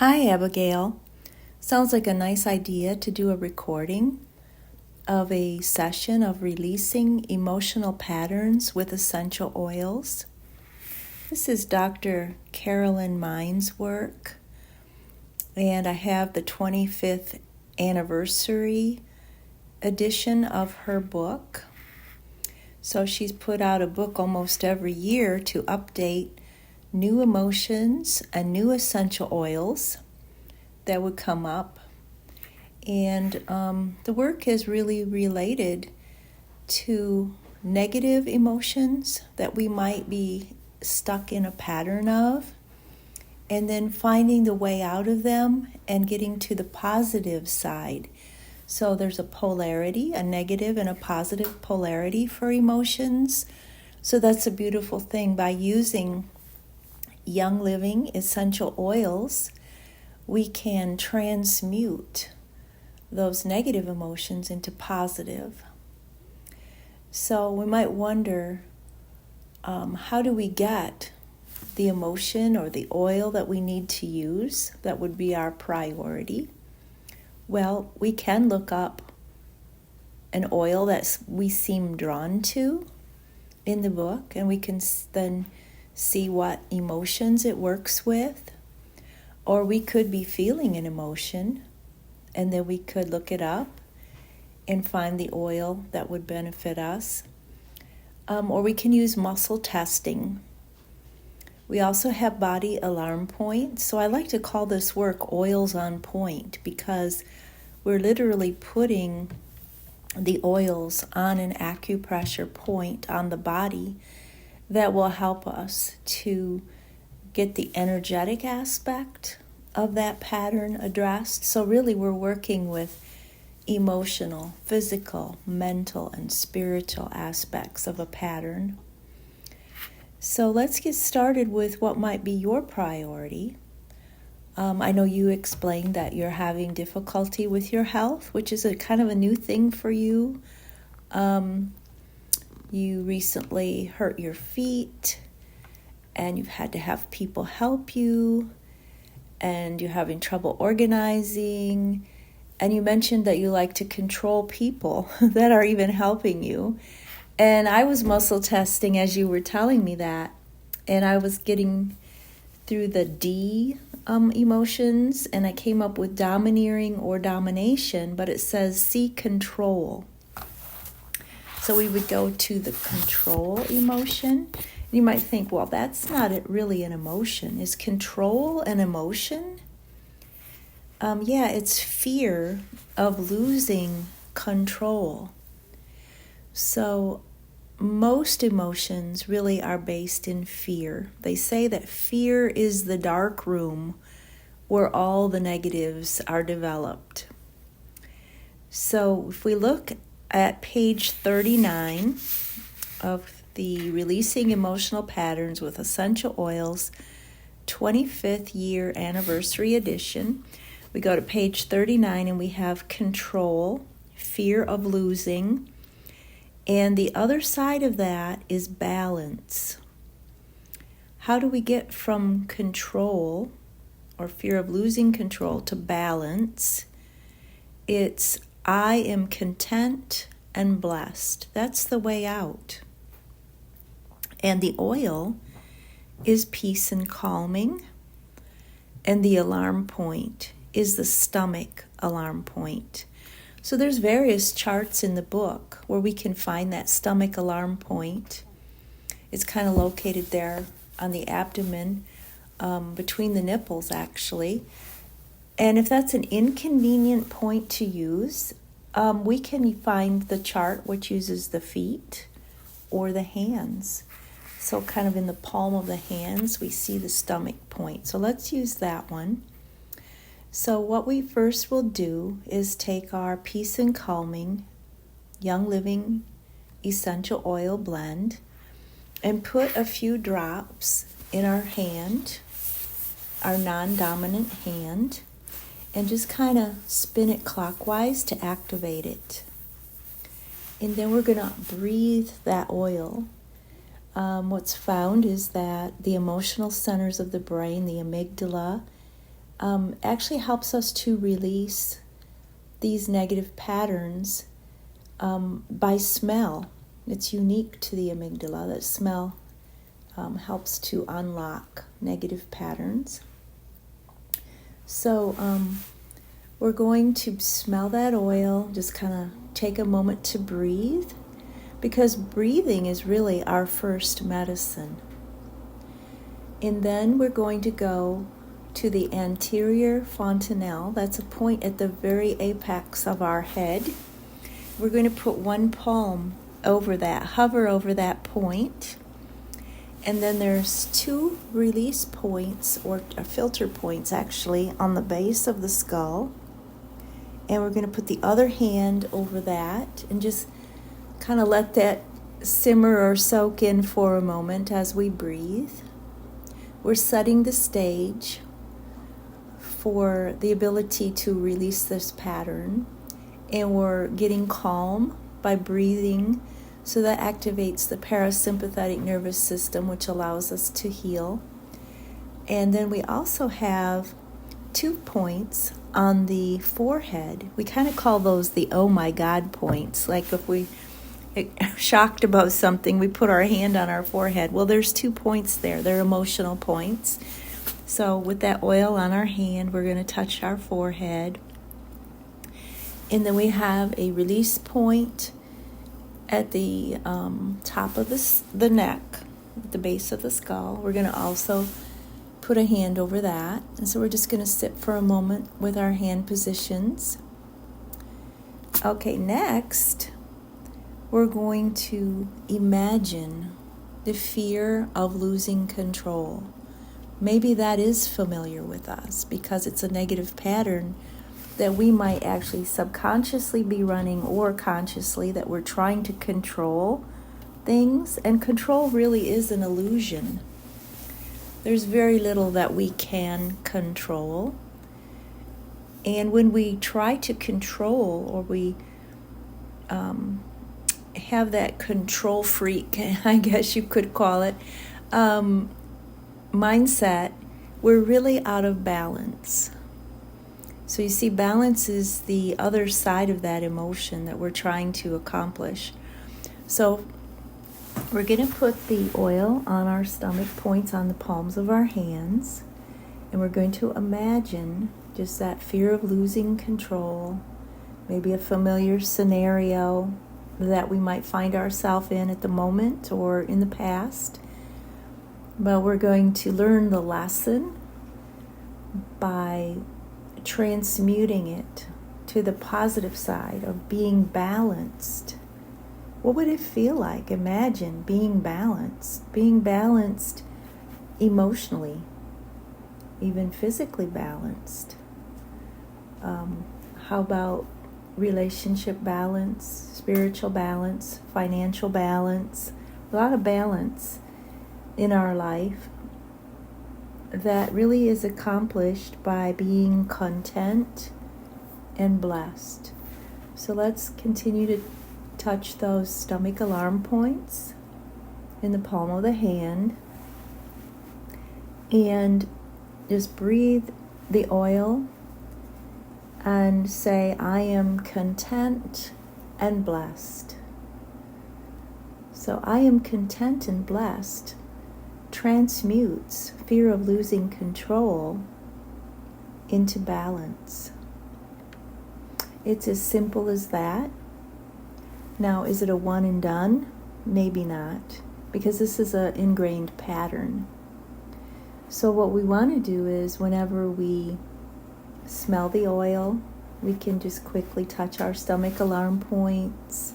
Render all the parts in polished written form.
Hi, Abigail. Sounds like a nice idea to do a recording of a session of releasing emotional patterns with essential oils. This is Dr. Carolyn Mine's work, and I have the 25th anniversary edition of her book. So she's put out a book almost every year to update new emotions and new essential oils that would come up. And the work is really related to negative emotions that we might be stuck in a pattern of, and then finding the way out of them and getting to the positive side. So there's a polarity, a negative and a positive polarity for emotions. So that's a beautiful thing. By using Young Living essential oils, we can transmute those negative emotions into positive. So we might wonder, how do we get the emotion or the oil that we need to use that would be our priority? Well, we can look up an oil that we seem drawn to in the book, and we can then see what emotions it works with. Or we could be feeling an emotion, and then we could look it up and find the oil that would benefit us. Or we can use muscle testing. We also have body alarm points. So I like to call this work Oils on Point, because we're literally putting the oils on an acupressure point on the body that will help us to get the energetic aspect of that pattern addressed. So really we're working with emotional, physical, mental, and spiritual aspects of a pattern. So let's get started with what might be your priority. I know you explained that you're having difficulty with your health, which is a kind of a new thing for you. You recently hurt your feet, and you've had to have people help you, and you're having trouble organizing, and you mentioned that you like to control people that are even helping you. And I was muscle testing as you were telling me that, and I was getting through the D emotions, and I came up with domineering or domination, but it says see control. So we would go to the control emotion. You might think, well, that's not really an emotion. Is control an emotion? Yeah, it's fear of losing control. So most emotions really are based in fear. They say that fear is the dark room where all the negatives are developed. So if we look at page 39 of the Releasing Emotional Patterns with Essential Oils 25th year anniversary edition, we go to page 39 and we have control, fear of losing, and the other side of that is balance. How do we get from control or fear of losing control to balance? It's I am content and blessed. That's the way out. And the oil is peace and calming. And the alarm point is the stomach alarm point. So there's various charts in the book where we can find that stomach alarm point. It's kind of located there on the abdomen, between the nipples actually. And if that's an inconvenient point to use, we can find the chart which uses the feet or the hands. So kind of in the palm of the hands, we see the stomach point. So let's use that one. So what we first will do is take our Peace and Calming Young Living Essential Oil Blend and put a few drops in our hand, our non-dominant hand, and just kind of spin it clockwise to activate it. And then we're going to breathe that oil. What's found is that the emotional centers of the brain, the amygdala, actually helps us to release these negative patterns by smell. It's unique to the amygdala that smell helps to unlock negative patterns. So we're going to smell that oil, just kind of take a moment to breathe, because breathing is really our first medicine. And then we're going to go to the anterior fontanelle. That's a point at the very apex of our head. We're going to put one palm over that, hover over that point. And then there's two release points, or filter points actually, on the base of the skull. And we're going to put the other hand over that and just kind of let that simmer or soak in for a moment as we breathe. We're setting the stage for the ability to release this pattern, and we're getting calm by breathing, so that activates the parasympathetic nervous system, which allows us to heal. And then we also have 2 points on the forehead. We kind of call those the oh my God points. Like if we shocked about something, we put our hand on our forehead. Well, there's 2 points there. They're emotional points. So with that oil on our hand, we're going to touch our forehead. And then we have a release point at the top of the neck, at the base of the skull. We're going to also put a hand over that. And so we're just going to sit for a moment with our hand positions. Okay, next, we're going to imagine the fear of losing control. Maybe that is familiar with us because it's a negative pattern that we might actually subconsciously be running, or consciously, that we're trying to control things. And control really is an illusion. There's very little that we can control. And when we try to control, or we have that control freak, I guess you could call it, mindset, we're really out of balance. So you see, balance is the other side of that emotion that we're trying to accomplish. So we're going to put the oil on our stomach points on the palms of our hands, and we're going to imagine just that fear of losing control, maybe a familiar scenario that we might find ourselves in at the moment or in the past. But we're going to learn the lesson by transmuting it to the positive side of being balanced. What would it feel like? Imagine being balanced emotionally, even physically balanced. How about relationship balance, spiritual balance, financial balance? A lot of balance in our life that really is accomplished by being content and blessed. So let's continue to touch those stomach alarm points in the palm of the hand, and just breathe the oil and say, I am content and blessed. So I am content and blessed transmutes fear of losing control into balance. It's as simple as that. Now, is it a one and done? Maybe not, because this is an ingrained pattern. So what we want to do is, whenever we smell the oil, we can just quickly touch our stomach alarm points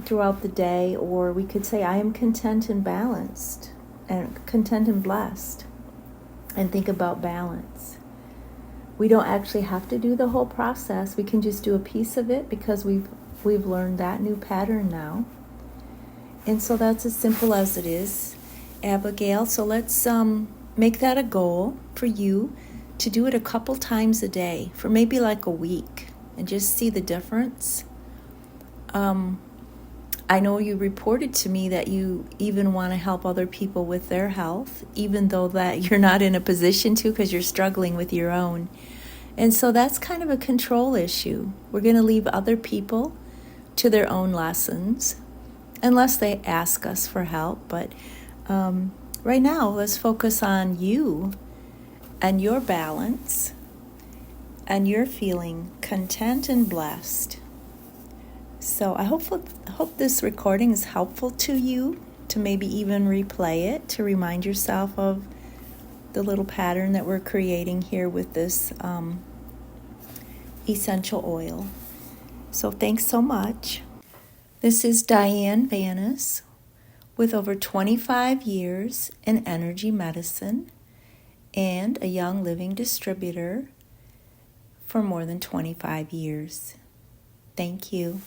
throughout the day, or we could say, I am content and balanced, and content and blessed, and think about balance. We don't actually have to do the whole process. We can just do a piece of it, because we've learned that new pattern now. And so that's as simple as it is, Abigail. So let's make that a goal for you to do it a couple times a day for maybe like a week, and just see the difference. I know you reported to me that you even want to help other people with their health, even though that you're not in a position to because you're struggling with your own. And so that's kind of a control issue. We're going to leave other people to their own lessons, unless they ask us for help. But right now, let's focus on you and your balance, and you're feeling content and blessed. So I hope this recording is helpful to you, to maybe even replay it, to remind yourself of the little pattern that we're creating here with this essential oil. So thanks so much. This is Diane Vanas with over 25 years in energy medicine and a Young Living distributor for more than 25 years. Thank you.